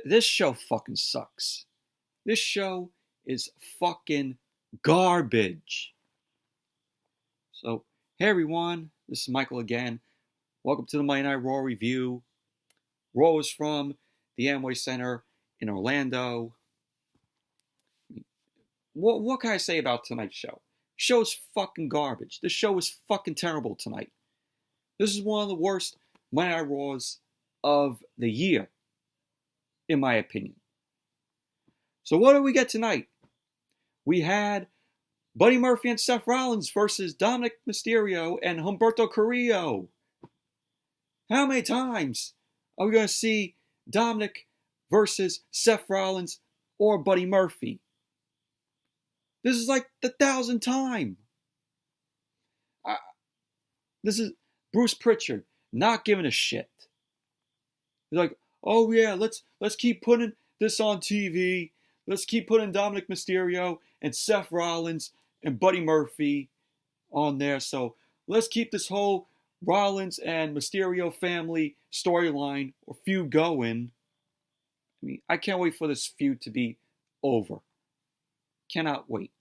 This show fucking sucks. This show is fucking garbage. So, hey everyone, this is Michael again. Welcome to the Monday Night Raw review. Raw is from the Amway Center in Orlando. What can I say about tonight's show? Show is fucking garbage. This show is fucking terrible tonight. This is one of the worst Monday Night Raws of the year, in my opinion. So what do we get tonight? We had Buddy Murphy and Seth Rollins versus Dominik Mysterio and Humberto Carrillo. How many times are we going to see Dominik versus Seth Rollins or Buddy Murphy? This is like the 1,000th time. This is Bruce Pritchard not giving a shit. He's like, oh yeah, let's keep putting this on TV. Let's keep putting Dominik Mysterio and Seth Rollins and Buddy Murphy on there. So let's keep this whole Rollins and Mysterio family storyline or feud going. I mean, I can't wait for this feud to be over. Cannot wait.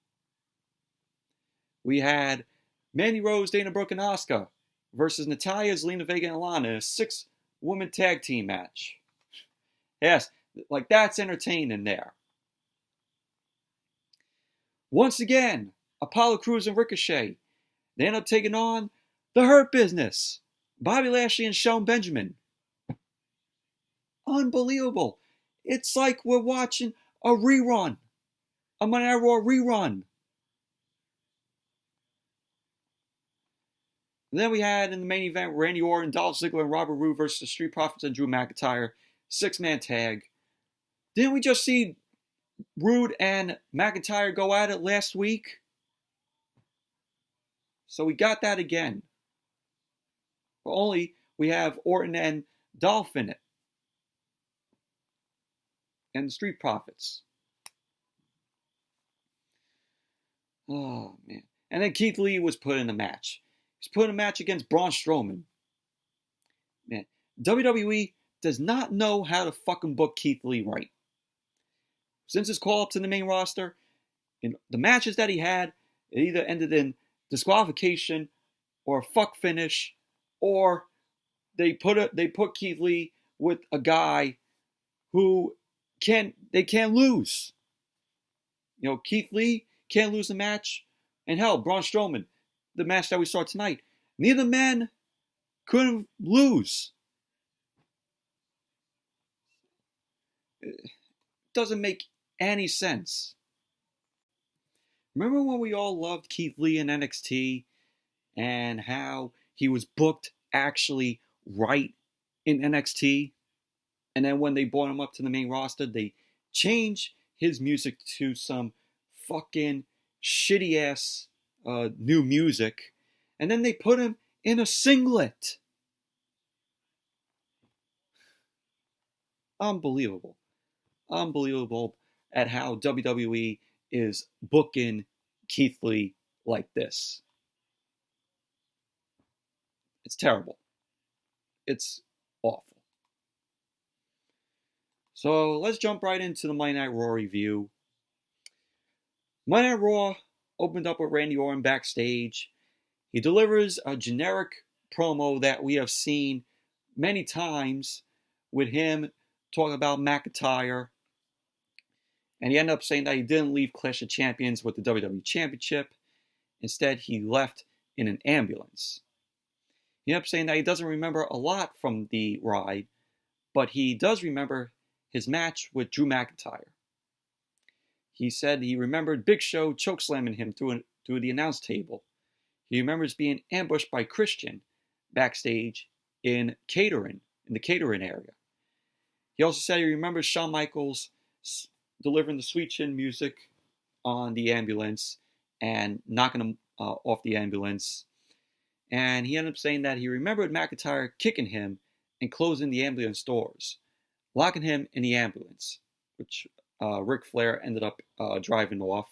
We had Mandy Rose, Dana Brooke, and Asuka versus Natalya, Zelina, Vega, and Lana in a 6-woman tag team match. Yes, like that's entertaining there. Once again, Apollo Crews and Ricochet. They end up taking on the Hurt Business, Bobby Lashley and Shelton Benjamin. Unbelievable. It's like we're watching a rerun. A Monday Night Raw rerun. And then we had in the main event Randy Orton, Dolph Ziggler, and Robert Roode versus the Street Profits and Drew McIntyre. 6-man tag. Didn't we just see Roode and McIntyre go at it last week? So we got that again. But only we have Orton and Dolph in it. And the Street Profits. Oh, man. And then Keith Lee was put in the match. He's put in a match against Braun Strowman. Man, WWE does not know how to fucking book Keith Lee right. Since his call up to the main roster, in the matches that he had, it either ended in disqualification or a fuck finish, or they put Keith Lee with a guy who can't lose. You know, Keith Lee can't lose the match, and hell, Braun Strowman, the match that we saw tonight, neither men couldn't lose. It doesn't make any sense. Remember when we all loved Keith Lee in NXT and how he was booked actually right in NXT? And then when they brought him up to the main roster, they changed his music to some fucking shitty ass new music. And then they put him in a singlet. Unbelievable. Unbelievable at how WWE is booking Keith Lee like this. It's terrible. It's awful. So let's jump right into the Monday Night Raw review. Monday Night Raw opened up with Randy Orton backstage. He delivers a generic promo that we have seen many times with him talking about McIntyre. And he ended up saying that he didn't leave Clash of Champions with the WWE Championship. Instead, he left in an ambulance. He ended up saying that he doesn't remember a lot from the ride, but he does remember his match with Drew McIntyre. He said he remembered Big Show chokeslamming him through the announce table. He remembers being ambushed by Christian backstage in the catering area. He also said he remembers Shawn Michaels delivering the Sweet Chin music on the ambulance and knocking him off the ambulance. And he ended up saying that he remembered McIntyre kicking him and closing the ambulance doors, locking him in the ambulance, which Ric Flair ended up driving off.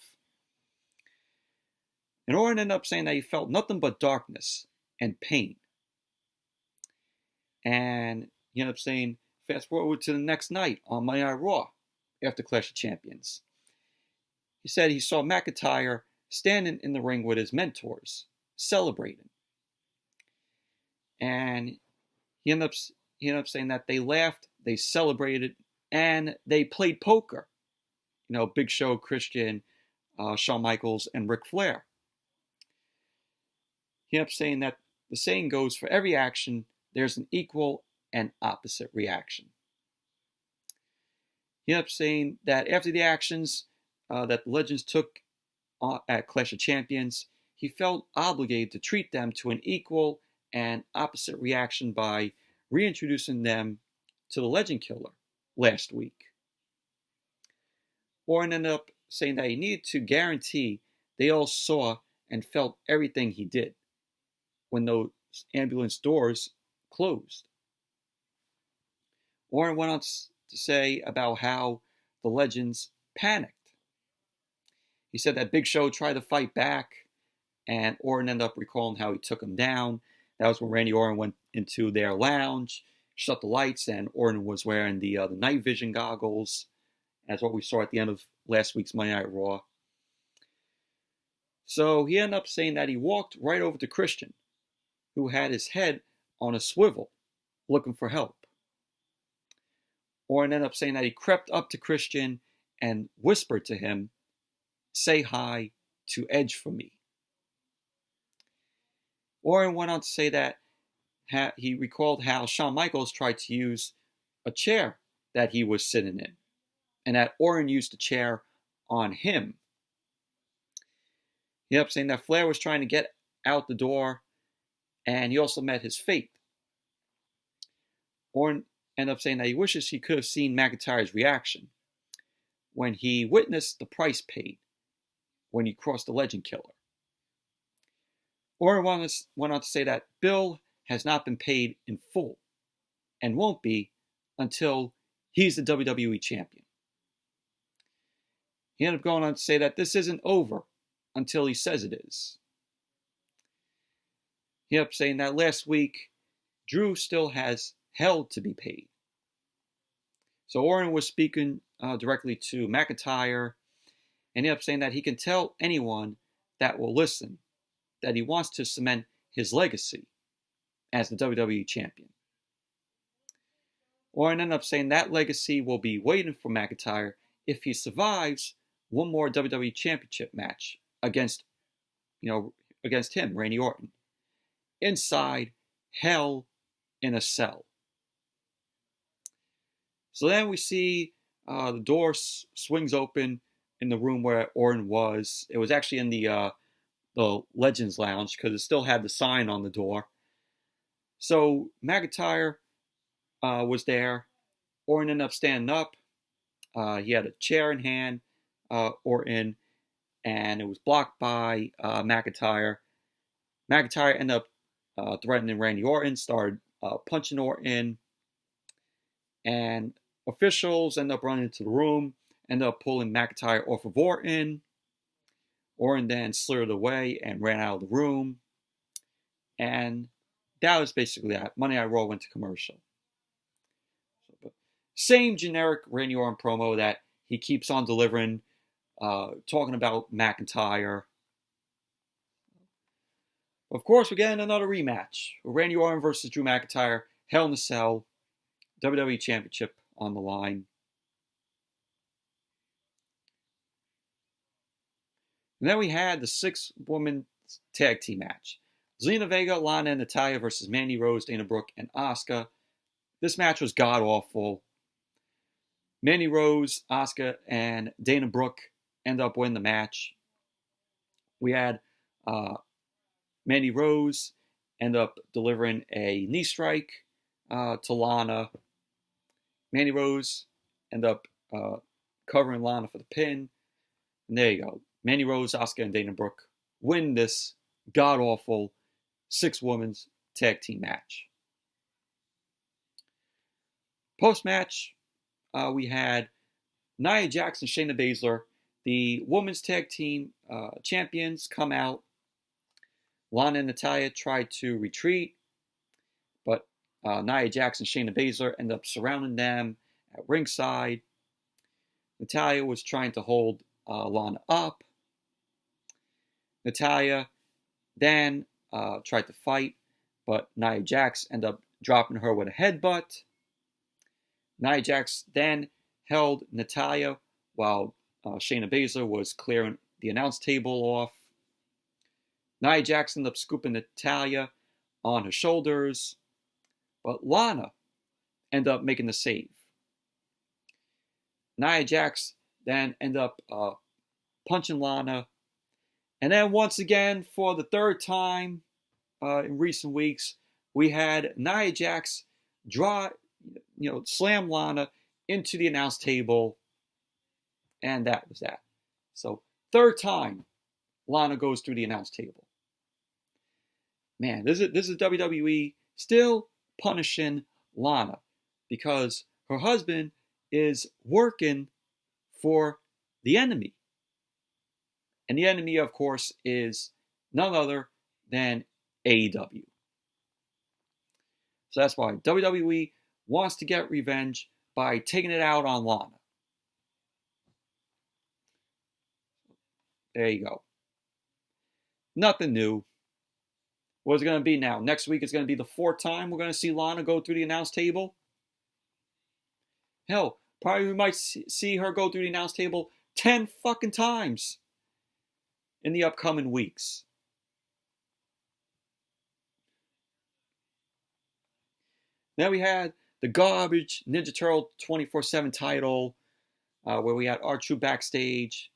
And Orton ended up saying that he felt nothing but darkness and pain. And he ended up saying fast forward to the next night on Monday Night Raw after Clash of Champions. He said he saw McIntyre standing in the ring with his mentors, celebrating. And he ended up saying that they laughed, they celebrated, and they played poker. Big Show, Christian, Shawn Michaels, and Ric Flair. He ended up saying that the saying goes, for every action, there's an equal and opposite reaction. He ended up saying that after the actions that the Legends took at Clash of Champions, he felt obligated to treat them to an equal and opposite reaction by reintroducing them to the Legend Killer last week. Orton ended up saying that he needed to guarantee they all saw and felt everything he did when those ambulance doors closed. Orton went on to say about how the Legends panicked. He said that Big Show tried to fight back, and Orton ended up recalling how he took him down. That was when Randy Orton went into their lounge, shut the lights, and Orton was wearing the night vision goggles, as what we saw at the end of last week's Monday Night Raw. So he ended up saying that he walked right over to Christian, who had his head on a swivel, looking for help. Orton ended up saying that he crept up to Christian and whispered to him, "Say hi to Edge for me." Orton went on to say that he recalled how Shawn Michaels tried to use a chair that he was sitting in, and that Orton used the chair on him. He ended up saying that Flair was trying to get out the door, and he also met his fate. Orton ended up saying that he wishes he could have seen McIntyre's reaction when he witnessed the price paid when he crossed the Legend Killer. Orton went on to say that Bill has not been paid in full and won't be until he's the WWE champion. He ended up going on to say that this isn't over until he says it is. He ended up saying that last week, Drew still has hell to be paid. So Orton was speaking directly to McIntyre, and he ended up saying that he can tell anyone that will listen that he wants to cement his legacy as the WWE champion. Orton ended up saying that legacy will be waiting for McIntyre if he survives one more WWE championship match against him, Randy Orton, inside Hell in a Cell. So then we see the door swings open in the room where Orton was. It was actually in the Legends Lounge because it still had the sign on the door. So McIntyre was there. Orton ended up standing up. He had a chair in hand, Orton, and it was blocked by McIntyre. McIntyre ended up threatening Randy Orton, started punching Orton, and officials ended up running into the room, ended up pulling McIntyre off of Orton. Orton then slithered away and ran out of the room. And that was basically that. Monday Night Raw went to commercial. Same generic Randy Orton promo that he keeps on delivering, talking about McIntyre. Of course, we're getting another rematch. Randy Orton versus Drew McIntyre. Hell in a Cell. WWE Championship on the line. And then we had the 6-woman tag team match. Zelina, Vega, Lana, and Natalya versus Mandy, Rose, Dana Brooke, and Asuka. This match was god-awful. Mandy Rose, Asuka, and Dana Brooke end up winning the match. We had Mandy Rose end up delivering a knee strike to Lana. Mandy Rose end up covering Lana for the pin. And there you go. Mandy Rose, Asuka, and Dana Brooke win this god-awful 6-women's tag team match. Post-match, we had Nia Jax and Shayna Baszler, the women's tag team champions, come out. Lana and Natalya tried to retreat, but Nia Jax and Shayna Baszler end up surrounding them at ringside. Natalya was trying to hold Lana up. Natalya then tried to fight, but Nia Jax ended up dropping her with a headbutt. Nia Jax then held Natalya while Shayna Baszler was clearing the announce table off. Nia Jax ended up scooping Natalya on her shoulders, but Lana ended up making the save. Nia Jax then ended up punching Lana. And then once again, for the third time in recent weeks, we had Nia Jax slam Lana into the announce table. And that was that. So, third time Lana goes through the announce table. Man, this is WWE still punishing Lana because her husband is working for the enemy. And the enemy, of course, is none other than AEW. So that's why WWE wants to get revenge by taking it out on Lana. There you go. Nothing new. What's it going to be now? Next week is going to be the fourth time we're going to see Lana go through the announce table. Hell, probably we might see her go through the announce table 10 fucking times in the upcoming weeks. Then we had the garbage Ninja Turtle 24/7 title, where we had R-Truth backstage.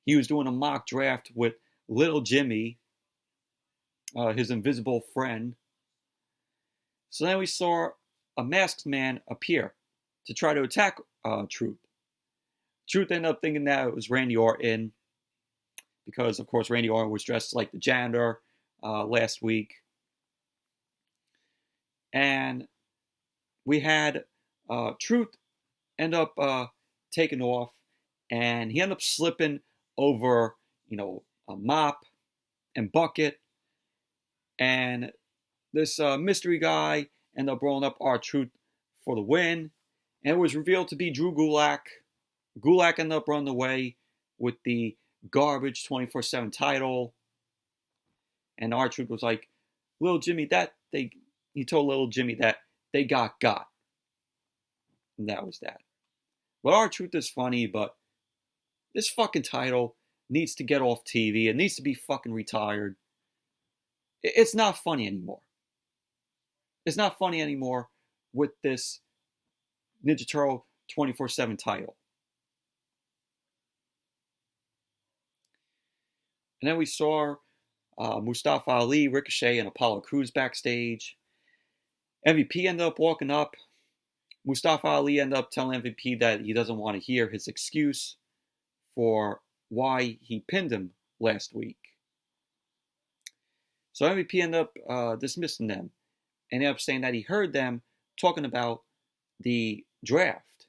He was doing a mock draft with Little Jimmy, his invisible friend. So then we saw a masked man appear to try to attack Truth. Truth ended up thinking that it was Randy Orton, because, of course, Randy Orton was dressed like the janitor last week. And we had Truth end up taking off, and he ended up slipping over, a mop and bucket. And this mystery guy ended up rolling up R-Truth for the win. And it was revealed to be Drew Gulak. Gulak ended up running away with the garbage 24/7 title. And R-Truth was like, Little Jimmy, he told Little Jimmy that they got. And that was that. But R-Truth is funny, but this fucking title needs to get off TV. It needs to be fucking retired. It's not funny anymore. It's not funny anymore with this Ninja Turtle 24/7 title. And then we saw Mustafa Ali, Ricochet, and Apollo Crews backstage. MVP ended up walking up. Mustafa Ali ended up telling MVP that he doesn't want to hear his excuse for why he pinned him last week. So MVP ended up dismissing them and ended up saying that he heard them talking about the draft.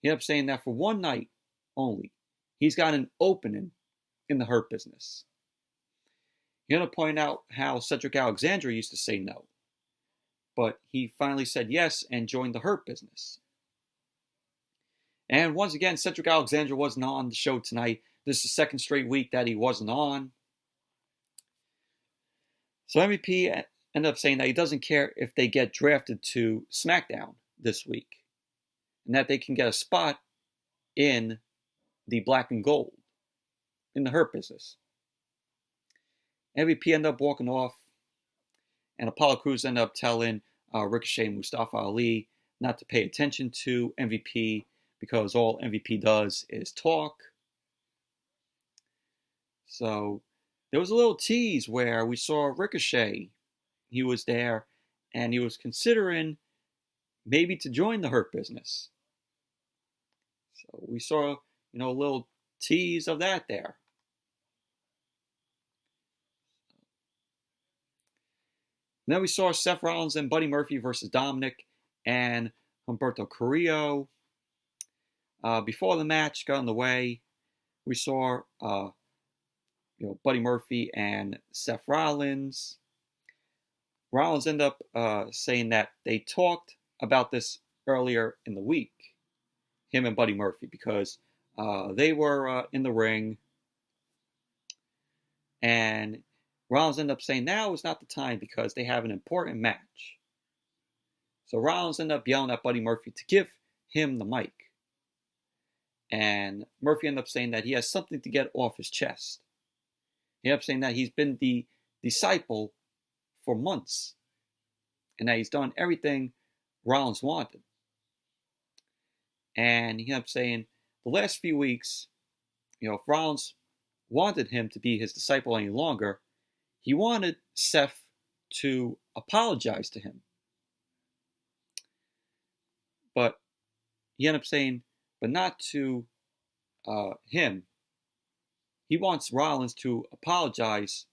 He ended up saying that for one night only, he's got an opening in the Hurt Business. He ended up pointing out how Cedric Alexander used to say no, but he finally said yes and joined the Hurt Business. And once again, Cedric Alexander wasn't on the show tonight. This is the second straight week that he wasn't on. So MVP ended up saying that he doesn't care if they get drafted to SmackDown this week, and that they can get a spot in the black and gold in the Hurt Business. MVP ended up walking off, and Apollo Crews ended up telling Ricochet and Mustafa Ali not to pay attention to MVP because all MVP does is talk. So there was a little tease where we saw Ricochet. He was there, and he was considering maybe to join the Hurt Business. So we saw, a little tease of that there. And then we saw Seth Rollins and Buddy Murphy versus Dominik and Humberto Carrillo. Before the match got underway, we saw Buddy Murphy and Seth Rollins Rollins ended up saying that they talked about this earlier in the week, him and Buddy Murphy, because they were in the ring, and Rollins ended up saying now is not the time because they have an important match. So Rollins ended up yelling at Buddy Murphy to give him the mic. And Murphy ended up saying that he has something to get off his chest. He ended up saying that he's been the disciple for months and that he's done everything Rollins wanted. And he ended up saying the last few weeks, if Rollins wanted him to be his disciple any longer, he wanted Seth to apologize to him. But he ended up saying, but not to him. He wants Rollins to apologize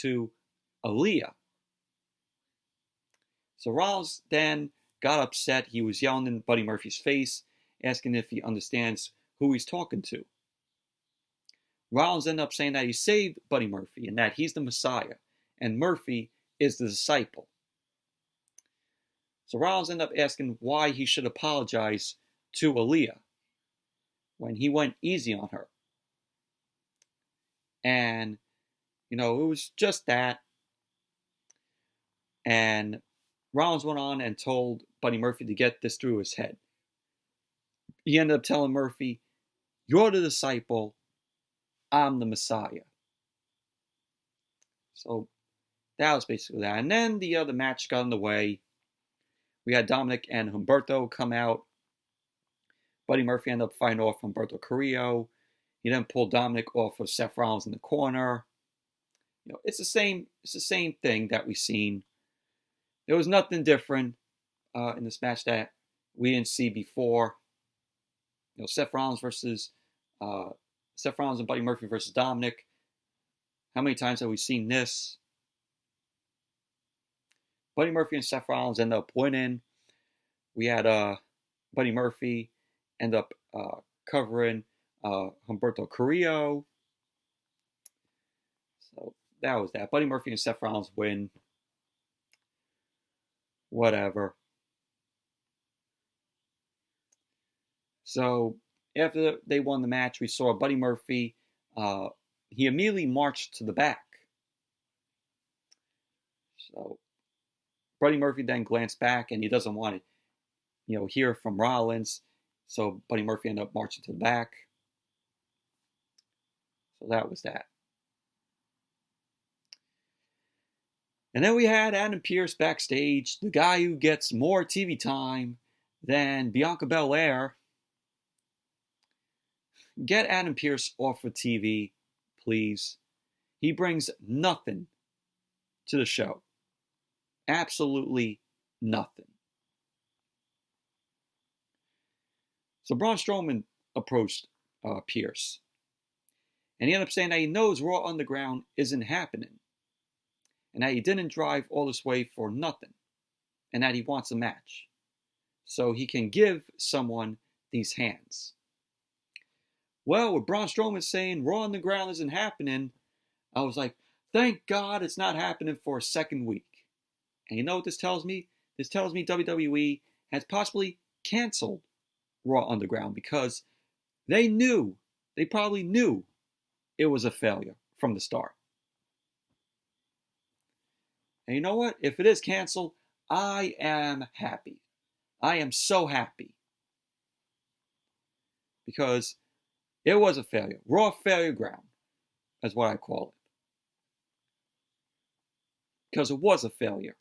to Aaliyah. So Rollins then got upset. He was yelling in Buddy Murphy's face, asking if he understands who he's talking to. Rollins ended up saying that he saved Buddy Murphy and that he's the Messiah and Murphy is the disciple. So Rollins ended up asking why he should apologize to Aaliyah when he went easy on her. And, it was just that. And Rollins went on and told Buddy Murphy to get this through his head. He ended up telling Murphy, you're the disciple, I'm the Messiah. So that was basically that. And then the other match got in the way. We had Dominik and Humberto come out. Buddy Murphy ended up fighting off Humberto Carrillo. He then pulled Dominik off of Seth Rollins in the corner. It's the same thing that we've seen. There was nothing different in this match that we didn't see before. Seth Rollins and Buddy Murphy versus Dominik. How many times have we seen this? Buddy Murphy and Seth Rollins end up winning. We had Buddy Murphy end up covering Humberto Carrillo. So that was that. Buddy Murphy and Seth Rollins win. Whatever. So after they won the match, we saw Buddy Murphy. He immediately marched to the back. So Buddy Murphy then glanced back, and he doesn't want to, hear from Rollins. So Buddy Murphy ended up marching to the back. So that was that. And then we had Adam Pearce backstage, the guy who gets more TV time than Bianca Belair. Get Adam Pearce off of TV, please. He brings nothing to the show. Absolutely nothing. So Braun Strowman approached Pearce. And he ended up saying that he knows Raw Underground isn't happening. And that he didn't drive all this way for nothing. And that he wants a match. So he can give someone these hands. Well, with Braun Strowman saying Raw Underground isn't happening, I was like, thank God it's not happening for a second week. And you know what this tells me? This tells me WWE has possibly canceled Raw Underground because they probably knew it was a failure from the start. And you know what? If it is canceled, I am happy. I am so happy. Because it was a failure. Raw failure ground. That's what I call it. Because it was a failure.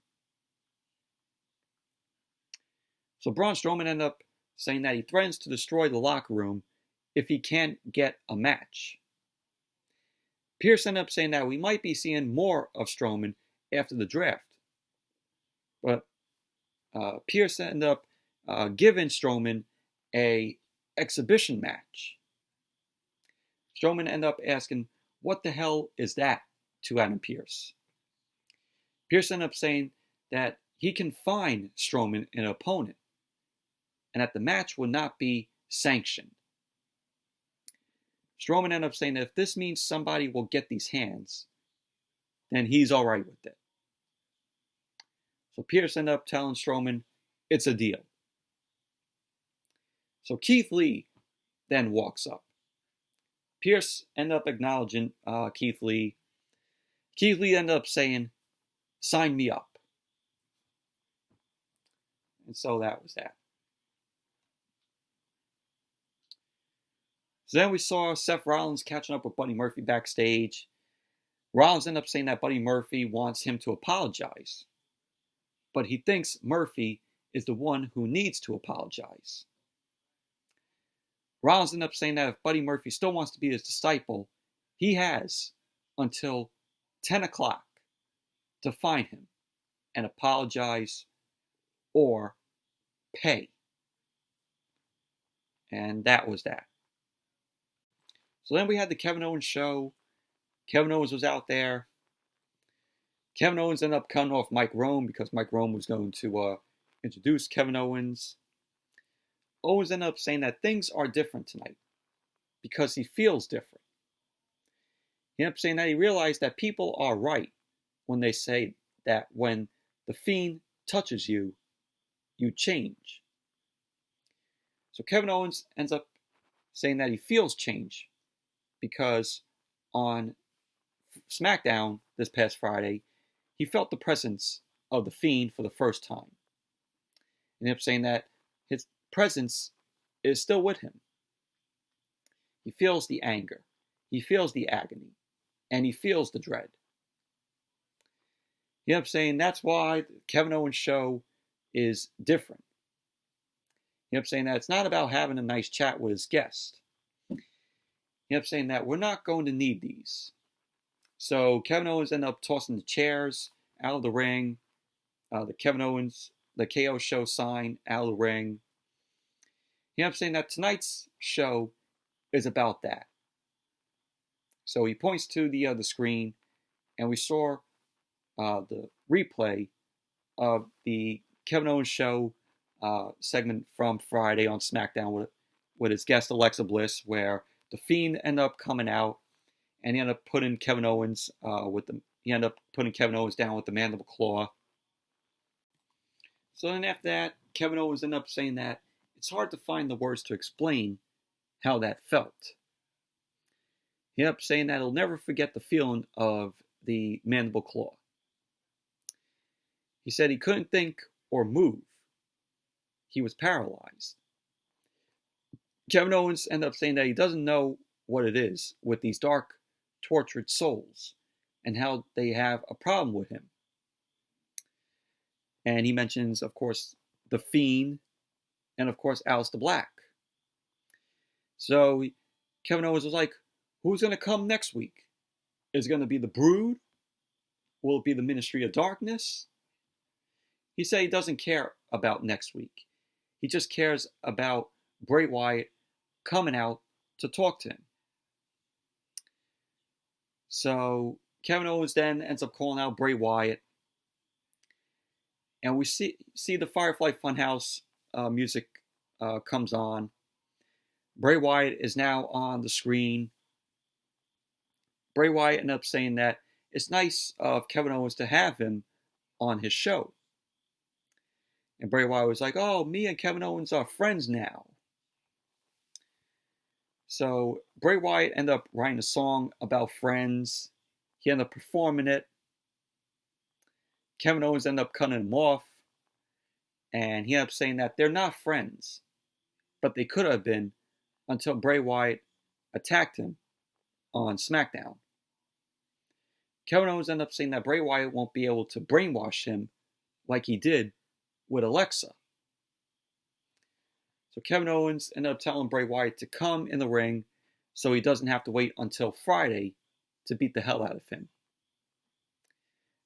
So Braun Strowman ended up saying that he threatens to destroy the locker room if he can't get a match. Pearce ended up saying that we might be seeing more of Strowman after the draft. But Pearce ended up giving Strowman a exhibition match. Strowman ended up asking, what the hell is that, to Adam Pearce. Pearce ended up saying that he can find Strowman an opponent and that the match will not be sanctioned. Strowman ended up saying that if this means somebody will get these hands, then he's all right with it. So Pearce ended up telling Strowman, it's a deal. So Keith Lee then walks up. Pearce ended up acknowledging Keith Lee. Keith Lee ended up saying, sign me up. And so that was that. So then we saw Seth Rollins catching up with Buddy Murphy backstage. Rollins ended up saying that Buddy Murphy wants him to apologize, but he thinks Murphy is the one who needs to apologize. Rollins ended up saying that if Buddy Murphy still wants to be his disciple, he has until 10 o'clock to find him and apologize or pay. And that was that. So then we had the Kevin Owens show. Kevin Owens was out there. Kevin Owens ended up cutting off Mike Rome because Mike Rome was going to introduce Kevin Owens. Owens ended up saying that things are different tonight because he feels different. He ended up saying that he realized that people are right when they say that when the Fiend touches you, you change. So Kevin Owens ends up saying that he feels change because on SmackDown this past Friday, he felt the presence of the Fiend for the first time. He ended up saying that his presence is still with him. He feels the anger, he feels the agony, and he feels the dread. He ended up saying that's why the Kevin Owens show is different. He ended up saying that it's not about having a nice chat with his guest. He ended up saying that we're not going to need these. So Kevin Owens ended up tossing the chairs out of the ring. The KO show sign out of the ring. He ended up saying that tonight's show is about that. So he points to the screen, and we saw the replay of the Kevin Owens show segment from Friday on SmackDown with his guest Alexa Bliss, where the Fiend ended up coming out, and he ended up putting Kevin Owens down with the mandible claw. So then after that, Kevin Owens ended up saying that it's hard to find the words to explain how that felt. He ended up saying that he'll never forget the feeling of the mandible claw. He said he couldn't think or move. He was paralyzed. Kevin Owens ended up saying that he doesn't know what it is with these dark, tortured souls and how they have a problem with him. And he mentions, of course, the Fiend and, of course, Aleister Black. So Kevin Owens was like, who's going to come next week? Is it going to be the Brood? Will it be the Ministry of Darkness? He said he doesn't care about next week. He just cares about Bray Wyatt coming out to talk to him. So Kevin Owens then ends up calling out Bray Wyatt. And we see the Firefly Funhouse music comes on. Bray Wyatt is now on the screen. Bray Wyatt ended up saying that it's nice of Kevin Owens to have him on his show. And Bray Wyatt was like, oh, me and Kevin Owens are friends now. So Bray Wyatt ended up writing a song about friends. He ended up performing it. Kevin Owens ended up cutting him off. And he ended up saying that they're not friends. But they could have been until Bray Wyatt attacked him on SmackDown. Kevin Owens ended up saying that Bray Wyatt won't be able to brainwash him like he did with Alexa. So Kevin Owens ended up telling Bray Wyatt to come in the ring so he doesn't have to wait until Friday to beat the hell out of him.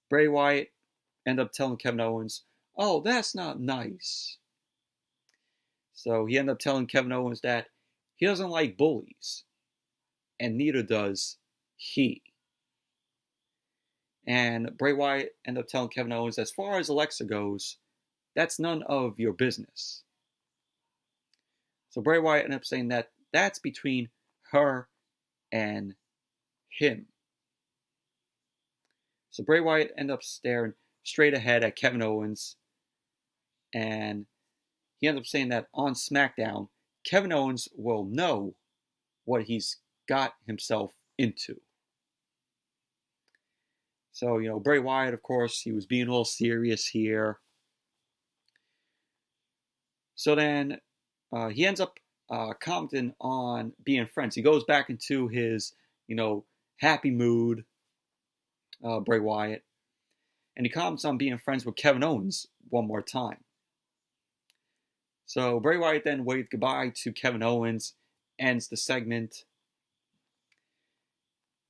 Bray Wyatt ended up telling Kevin Owens, oh, that's not nice. So he ended up telling Kevin Owens that he doesn't like bullies, and neither does he. And Bray Wyatt ended up telling Kevin Owens, as far as Alexa goes, that's none of your business. So Bray Wyatt ended up saying that that's between her and him. So Bray Wyatt ended up staring straight ahead at Kevin Owens. And he ends up saying that on SmackDown, Kevin Owens will know what he's got himself into. So, Bray Wyatt, of course, he was being all serious here. So then he ends up commenting on being friends. He goes back into his, happy mood, Bray Wyatt. And he comments on being friends with Kevin Owens one more time. So Bray Wyatt then waved goodbye to Kevin Owens, ends the segment.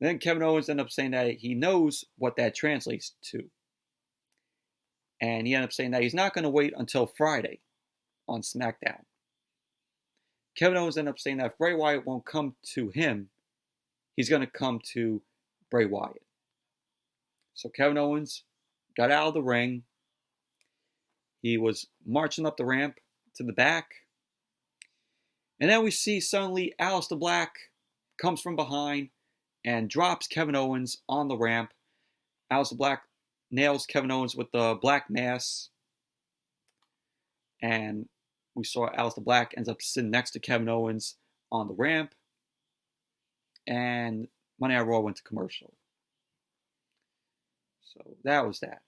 Then Kevin Owens ended up saying that he knows what that translates to. And he ended up saying that he's not going to wait until Friday on SmackDown. Kevin Owens ended up saying that if Bray Wyatt won't come to him, he's going to come to Bray Wyatt. So Kevin Owens got out of the ring. He was marching up the ramp to the back. And then we see suddenly Aleister Black comes from behind and drops Kevin Owens on the ramp. Aleister Black nails Kevin Owens with the black mass. And we saw Aleister Black ends up sitting next to Kevin Owens on the ramp. And Monday Night Raw went to commercial. So that was that.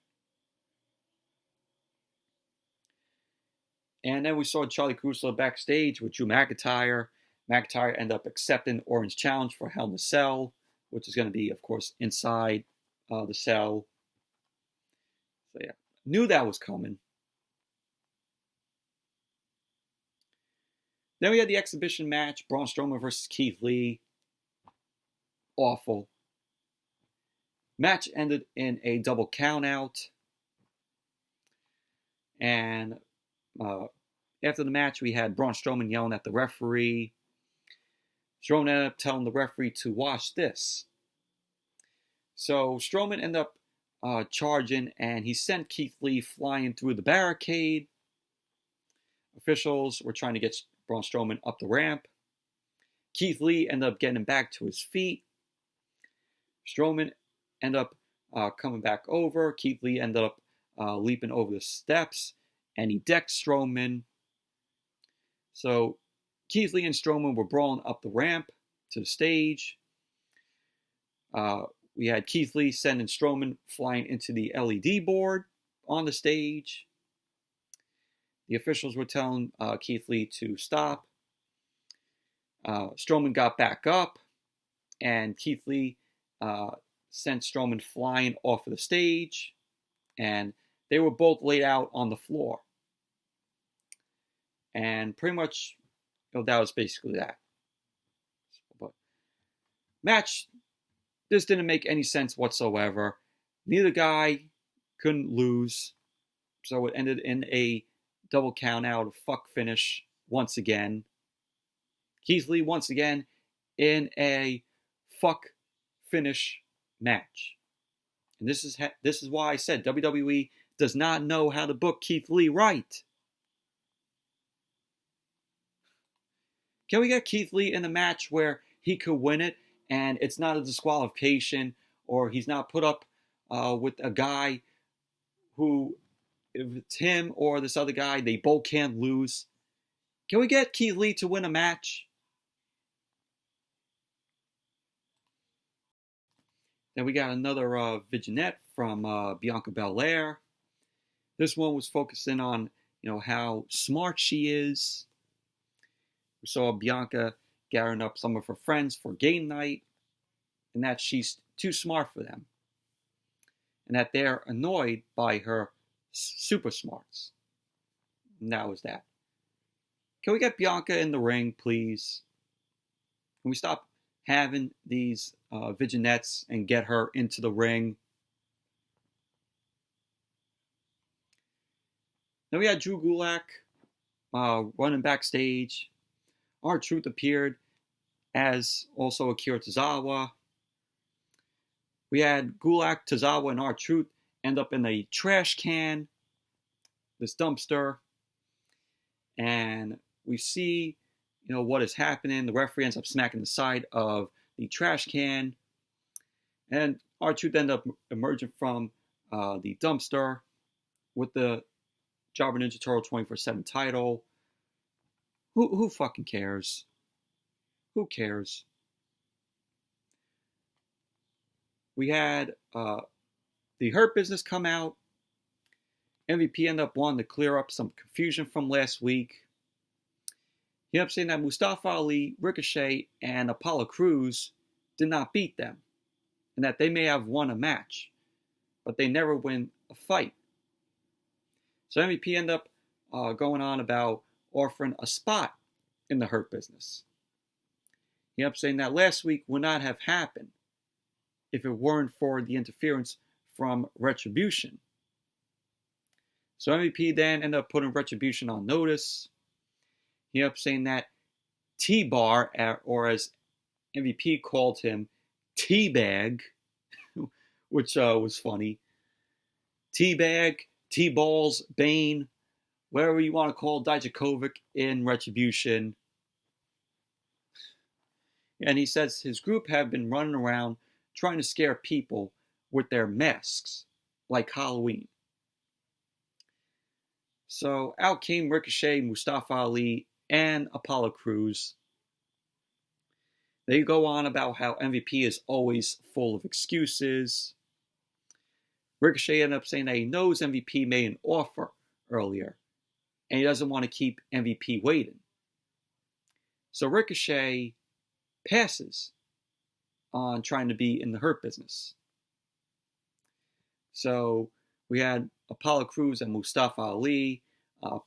And then we saw Charlie Caruso backstage with Drew McIntyre. McIntyre ended up accepting Orton's challenge for Hell in a Cell, which is going to be, of course, inside the cell. So yeah, knew that was coming. Then we had the exhibition match, Braun Strowman versus Keith Lee. Awful. Match ended in a double countout. And after the match, we had Braun Strowman yelling at the referee. Strowman ended up telling the referee to watch this. So Strowman ended up charging, and he sent Keith Lee flying through the barricade. Officials were trying to get Braun Strowman up the ramp. Keith Lee ended up getting him back to his feet. Strowman ended up coming back over. Keith Lee ended up leaping over the steps, and he decked Strowman. So Keith Lee and Strowman were brawling up the ramp to the stage. We had Keith Lee sending Strowman flying into the LED board on the stage. The officials were telling Keith Lee to stop. Strowman got back up, and Keith Lee sent Strowman flying off of the stage, and they were both laid out on the floor. And pretty much, that was basically that. But match, this didn't make any sense whatsoever. Neither guy couldn't lose, so it ended in a double count out, a fuck finish once again. Keith Lee once again in a fuck finish match. And this is why I said WWE does not know how to book Keith Lee right. Can we get Keith Lee in a match where he could win it and it's not a disqualification, or he's not put up with a guy who, if it's him or this other guy, they both can't lose? Can we get Keith Lee to win a match? Then we got another vignette from Bianca Belair. This one was focusing on, how smart she is. We saw Bianca gathering up some of her friends for game night, and that she's too smart for them, and that they're annoyed by her super smarts. And that was that. Can we get Bianca in the ring, please? Can we stop having these vignettes and get her into the ring? Then we had Drew Gulak running backstage. R-Truth appeared as also Akira Tozawa. We had Gulak, Tozawa, and R-Truth end up in a trash can, this dumpster. And we see, what is happening. The referee ends up smacking the side of the trash can. And R-Truth ended up emerging from the dumpster with the Jobber Ninja Turtle 24/7 title. Who fucking cares? Who cares? We had the Hurt Business come out. MVP ended up wanting to clear up some confusion from last week. He ended up saying that Mustafa Ali, Ricochet, and Apollo Crews did not beat them, and that they may have won a match, but they never win a fight. So MVP ended up going on about offering a spot in the Hurt Business. He ended up saying that last week would not have happened if it weren't for the interference from Retribution. So MVP then ended up putting Retribution on notice. He ended up saying that T-Bar, or as MVP called him, T-Bag, which was funny. T-Bag, T-Balls, Bane, whatever you want to call Dijakovic in Retribution. And he says his group have been running around trying to scare people with their masks, like Halloween. So out came Ricochet, Mustafa Ali, and Apollo Crews. They go on about how MVP is always full of excuses. Ricochet ended up saying that he knows MVP made an offer earlier, and he doesn't want to keep MVP waiting. So Ricochet passes on trying to be in the Hurt Business. So we had Apollo Crews and Mustafa Ali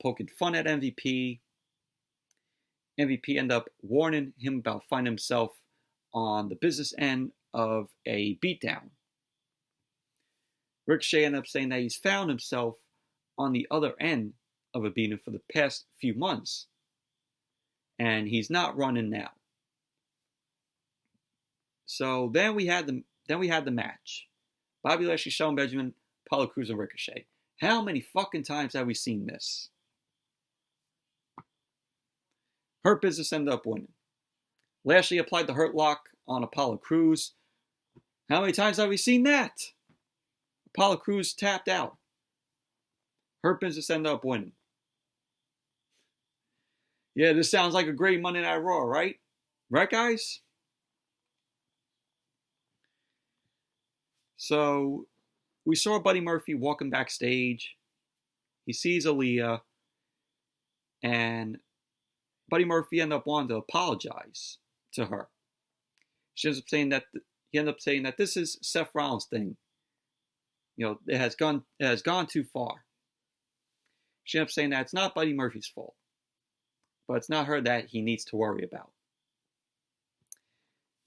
poking fun at MVP. MVP ended up warning him about finding himself on the business end of a beatdown. Ricochet ended up saying that he's found himself on the other end of a beating for the past few months, and he's not running now. So then we had the match. Bobby Lashley, Shelton Benjamin, Apollo Crews, and Ricochet. How many fucking times have we seen this? Hurt Business ended up winning. Lashley applied the Hurt Lock on Apollo Crews. How many times have we seen that? Apollo Crews tapped out. Hurt Business ended up winning. Yeah, this sounds like a great Monday Night Raw, right? Right, guys? So, we saw Buddy Murphy walking backstage. He sees Aaliyah, and Buddy Murphy ended up wanting to apologize to her. He ended up saying that this is Seth Rollins' thing. You know, it has gone too far. She ended up saying that it's not Buddy Murphy's fault, but it's not her that he needs to worry about.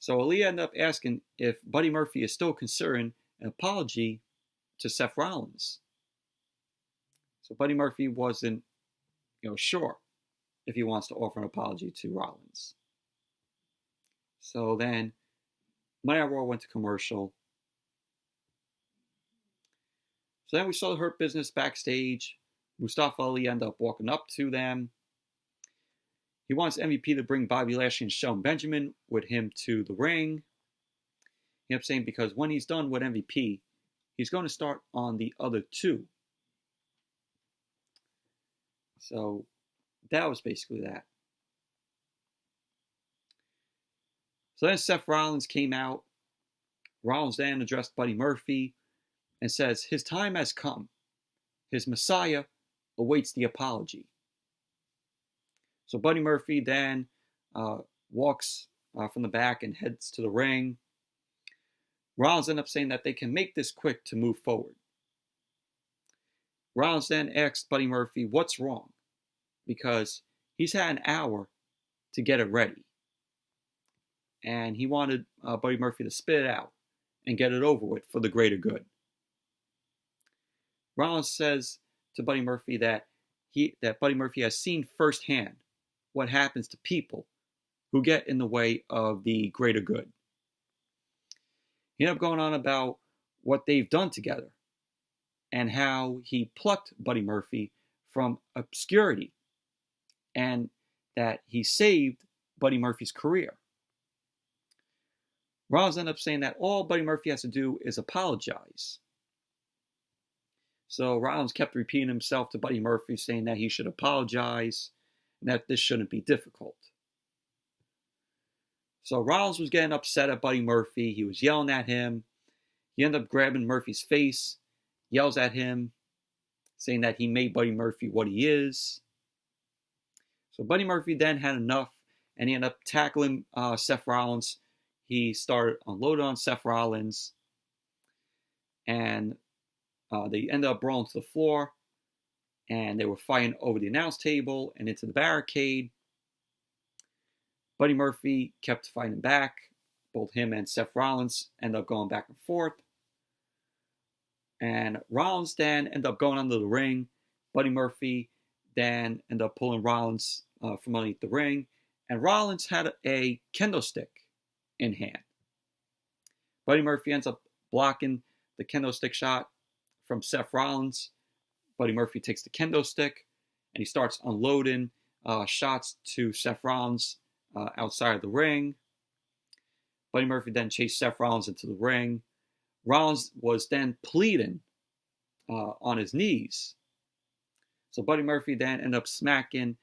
So Aaliyah ended up asking if Buddy Murphy is still considering an apology to Seth Rollins. So Buddy Murphy wasn't, sure if he wants to offer an apology to Rollins. So then, Monday Night Raw went to commercial. So then we saw the Hurt Business backstage. Mustafa Ali ended up walking up to them. He wants MVP to bring Bobby Lashley and Shelton Benjamin with him to the ring. He ended up saying because when he's done with MVP, he's going to start on the other two. So that was basically that. So then Seth Rollins came out. Rollins then addressed Buddy Murphy and says his time has come. His Messiah awaits the apology. So Buddy Murphy then walks from the back and heads to the ring. Rollins ended up saying that they can make this quick to move forward. Rollins then asked Buddy Murphy what's wrong, because he's had an hour to get it ready. And he wanted Buddy Murphy to spit it out and get it over with for the greater good. Rollins says to Buddy Murphy that Buddy Murphy has seen firsthand what happens to people who get in the way of the greater good. He ended up going on about what they've done together and how he plucked Buddy Murphy from obscurity and that he saved Buddy Murphy's career. Rollins ended up saying that all Buddy Murphy has to do is apologize. So Rollins kept repeating himself to Buddy Murphy, saying that he should apologize and that this shouldn't be difficult. So Rollins was getting upset at Buddy Murphy. He was yelling at him. He ended up grabbing Murphy's face, yells at him, saying that he made Buddy Murphy what he is. So Buddy Murphy then had enough, and he ended up tackling Seth Rollins. He started unloading on Seth Rollins, and they ended up brawling to the floor, and they were fighting over the announce table and into the barricade. Buddy Murphy kept fighting back. Both him and Seth Rollins ended up going back and forth. And Rollins then ended up going under the ring. Buddy Murphy then ended up pulling Rollins from underneath the ring. And Rollins had a kendo stick in hand. Buddy Murphy ends up blocking the kendo stick shot from Seth Rollins. Buddy Murphy takes the kendo stick and he starts unloading shots to Seth Rollins outside of the ring. Buddy Murphy then chased Seth Rollins into the ring. Rollins was then pleading on his knees. So Buddy Murphy then ended up smacking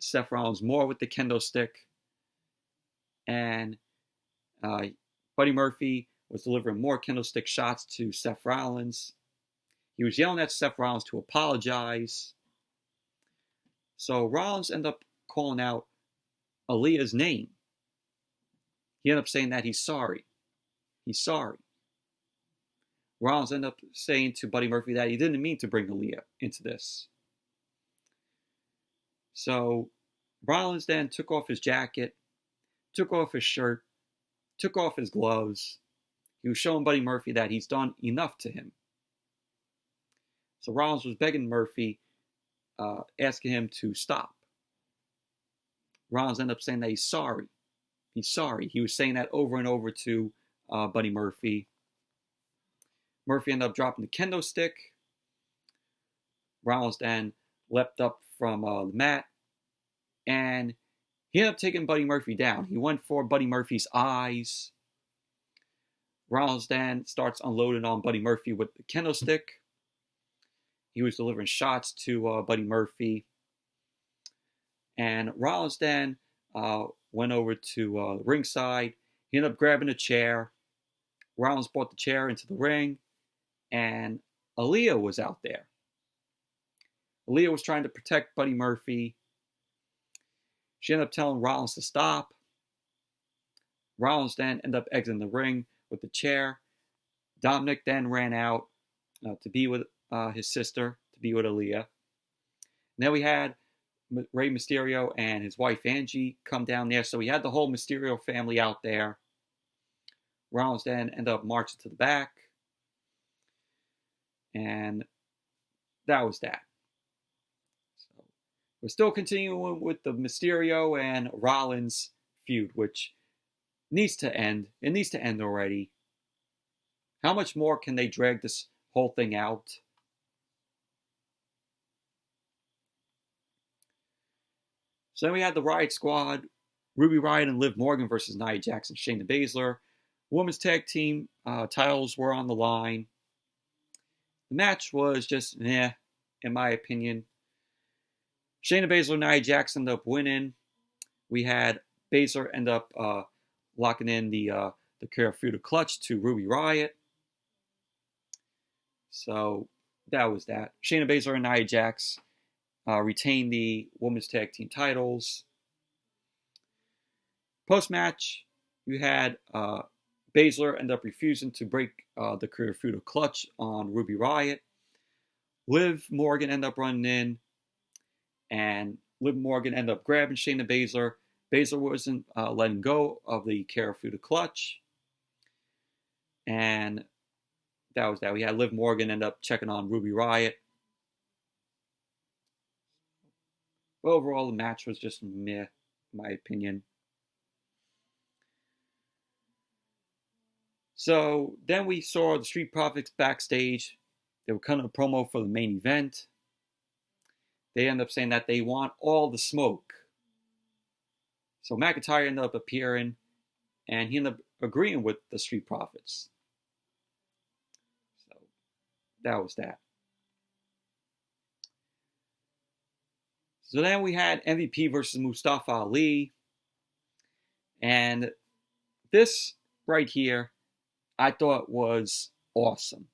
Seth Rollins more with the kendo stick. And Buddy Murphy was delivering more kendo stick shots to Seth Rollins. He was yelling at Seth Rollins to apologize. So Rollins ended up calling out Aaliyah's name. He ended up saying that he's sorry. He's sorry. Rollins ended up saying to Buddy Murphy that he didn't mean to bring Aaliyah into this. So Rollins then took off his jacket, took off his shirt, took off his gloves. He was showing Buddy Murphy that he's done enough to him. So Rollins was begging Murphy, asking him to stop. Rollins ended up saying that he's sorry. He's sorry. He was saying that over and over to Buddy Murphy. Murphy ended up dropping the kendo stick. Rollins then leapt up from the mat. And he ended up taking Buddy Murphy down. He went for Buddy Murphy's eyes. Rollins then starts unloading on Buddy Murphy with the kendo stick. He was delivering shots to Buddy Murphy. And Rollins then went over to the ringside. He ended up grabbing a chair. Rollins brought the chair into the ring. And Aaliyah was out there. Aaliyah was trying to protect Buddy Murphy. She ended up telling Rollins to stop. Rollins then ended up exiting the ring with the chair. Dominik then ran out to be with his sister, to be with Aaliyah. And then we had Rey Mysterio and his wife Angie come down there. So we had the whole Mysterio family out there. Rollins then ended up marching to the back. And that was that. So we're still continuing with the Mysterio and Rollins feud, which needs to end. It needs to end already. How much more can they drag this whole thing out? So then we had the Riott Squad, Ruby Riott and Liv Morgan versus Nia Jax and Shayna Baszler. Women's tag team titles were on the line. The match was just in my opinion. Shayna Baszler and Nia Jax ended up winning. We had Baszler end up locking in the Carrillo clutch to Ruby Riott. So that was that. Shayna Baszler and Nia Jax retained the women's tag team titles. Post-match, you had Baszler end up refusing to break the Carrillo clutch on Ruby Riott. Liv Morgan ended up running in, and Liv Morgan ended up grabbing Shayna Baszler. Baszler wasn't letting go of the Carrillo clutch. And that was that. We had Liv Morgan end up checking on Ruby Riott. But overall, the match was just meh, in my opinion. So then we saw the Street Profits backstage. They were cutting a promo for the main event. They ended up saying that they want all the smoke. So McIntyre ended up appearing, and he ended up agreeing with the Street Profits. So that was that. So then we had MVP versus Mustafa Ali. And this right here, I thought was awesome.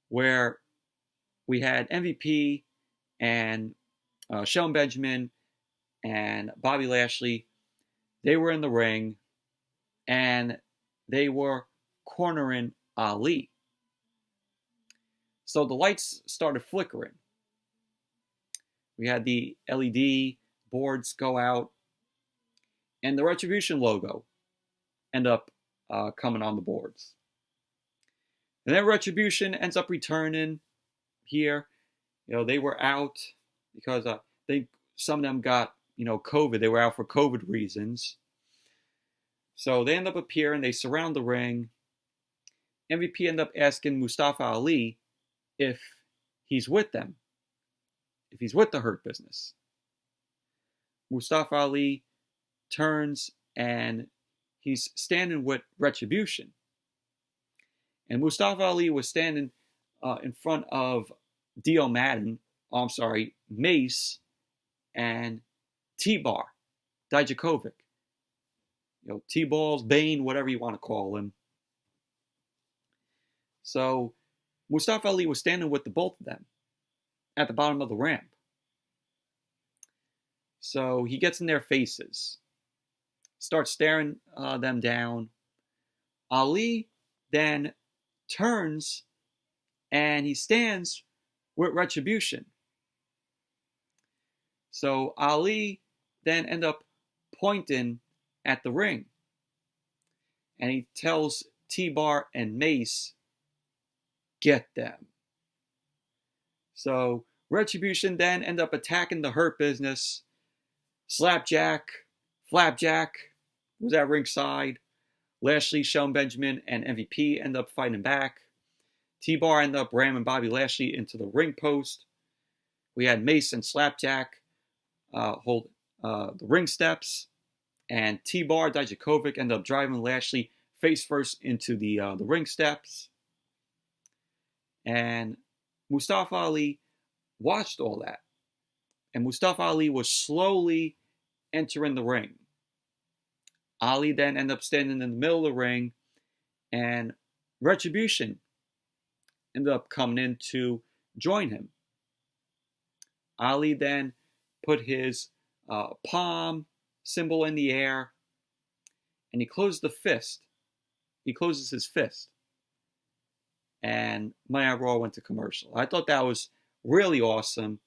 Where we had MVP and Shelton Benjamin and Bobby Lashley. They were in the ring and they were cornering Ali. So the lights started flickering. We had the LED boards go out and the Retribution logo end up coming on the boards. And then Retribution ends up returning here. They were out because I think some of them got, COVID. They were out for COVID reasons. So they end up appearing. They surround the ring. MVP end up asking Mustafa Ali if he's with them, if he's with the Hurt Business. Mustafa Ali turns and he's standing with Retribution. And Mustafa Ali was standing in front of Dio Madden, Mace, and T-Bar, Dijakovic. T-Balls, Bane, whatever you want to call him. So Mustafa Ali was standing with the both of them at the bottom of the ramp. So he gets in their faces, starts staring them down. Ali then turns and he stands with Retribution. So Ali then ends up pointing at the ring. And he tells T-Bar and Mace, get them. So Retribution then end up attacking the Hurt Business. Slapjack, Flapjack was at ringside. Lashley, Shelton Benjamin, and MVP end up fighting back. T-Bar ended up ramming Bobby Lashley into the ring post. We had Mace and Slapjack hold the ring steps. And T-Bar, Dijakovic ended up driving Lashley face first into the ring steps. And Mustafa Ali watched all that. And Mustafa Ali was slowly entering the ring. Ali then ended up standing in the middle of the ring. And Retribution ended up coming in to join him. Ali then put his palm symbol in the air. And he closed the fist. He closes his fist. And Monday Night Raw went to commercial. I thought that was really awesome.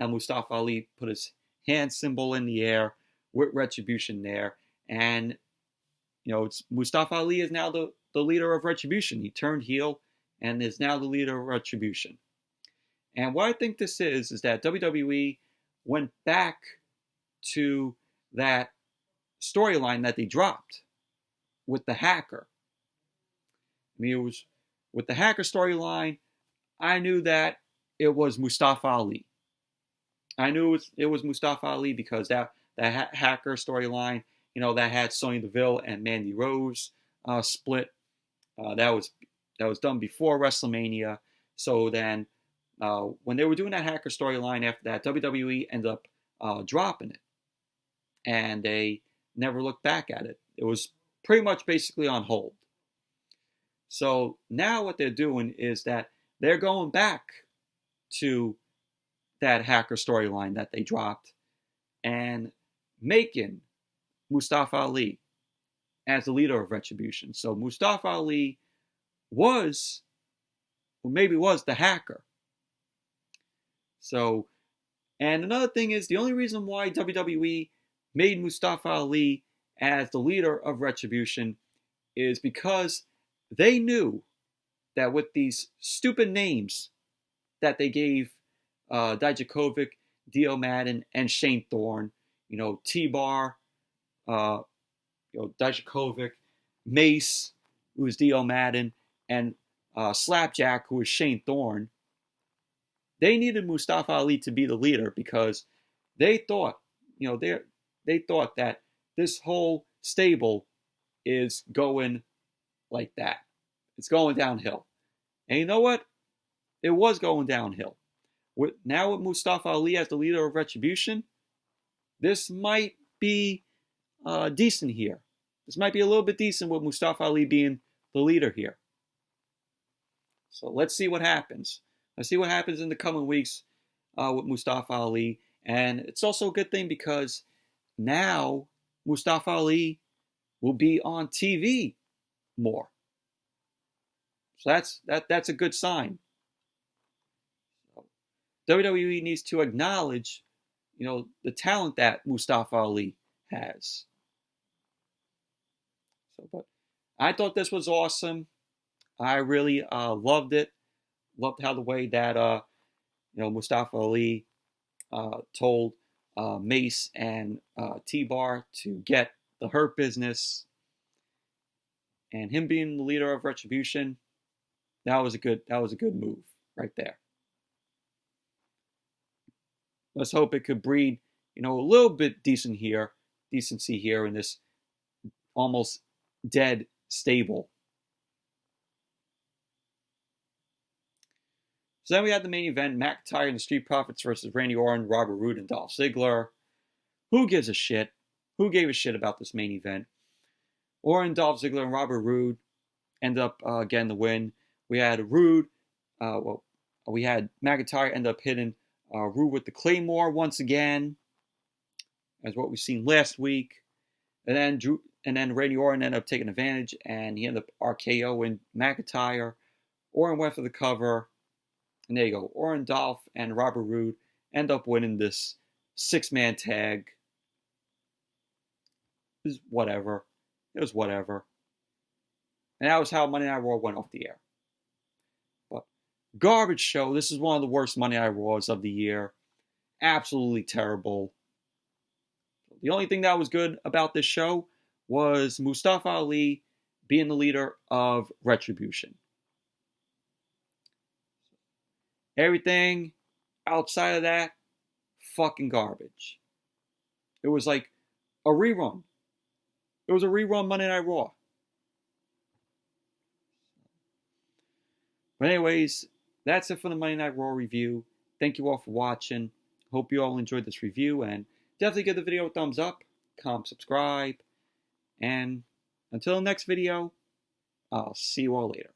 How Mustafa Ali put his hand symbol in the air with Retribution there. And, Mustafa Ali is now the leader of Retribution. He turned heel and is now the leader of Retribution. And what I think this is that WWE went back to that storyline that they dropped with the hacker. It was with the hacker storyline, I knew that it was Mustafa Ali. I knew it was Mustafa Ali because that hacker storyline, that had Sonya Deville and Mandy Rose split. That was done before WrestleMania. So then, when they were doing that hacker storyline after that, WWE ended up dropping it, and they never looked back at it. It was pretty much basically on hold. So now what they're doing is that they're going back to that hacker storyline that they dropped and making Mustafa Ali as the leader of Retribution. So Mustafa Ali was the hacker. So, and another thing is, the only reason why WWE made Mustafa Ali as the leader of Retribution is because they knew that with these stupid names that they gave Dijakovic, Dio Madden, and Shane Thorne, T-Bar, Dijakovic, Mace, who is Dio Madden, and Slapjack, who is Shane Thorne, they needed Mustafa Ali to be the leader because they thought, they thought that this whole stable is going like that. It's going downhill. And you know what? It was going downhill. Now with Mustafa Ali as the leader of Retribution, this might be decent here. This might be a little bit decent with Mustafa Ali being the leader here. So let's see what happens. Let's see what happens in the coming weeks with Mustafa Ali. And it's also a good thing because now Mustafa Ali will be on TV more. So that's a good sign. WWE needs to acknowledge, the talent that Mustafa Ali has. But I thought this was awesome. I really loved it. Loved how the way that Mustafa Ali told Mace and T-Bar to get the Hurt Business, and him being the leader of Retribution. That was a good move right there. Let's hope it could breed, a little bit decency here in this almost dead stable. So then we had the main event, McIntyre and the Street Profits versus Randy Orton, Robert Roode, and Dolph Ziggler. Who gives a shit? Who gave a shit about this main event? Orton, Dolph Ziggler, and Robert Roode end up getting the win. We had Roode, we had McIntyre end up hitting Roode with the Claymore once again, as what we've seen last week. And then Randy Orton ended up taking advantage, and he ended up RKOing McIntyre. Orton went for the cover, and there you go. Orton, Dolph, and Robert Roode end up winning this 6-man tag. It was whatever. And that was how Monday Night Raw went off the air. But garbage show. This is one of the worst Monday Night Raws of the year. Absolutely terrible. The only thing that was good about this show was Mustafa Ali being the leader of Retribution. Everything outside of that, fucking garbage. It was like a rerun. It was a rerun Monday Night Raw. But anyways, that's it for the Monday Night Raw review. Thank you all for watching. Hope you all enjoyed this review, and definitely give the video a thumbs up, comment, subscribe, and until the next video, I'll see you all later.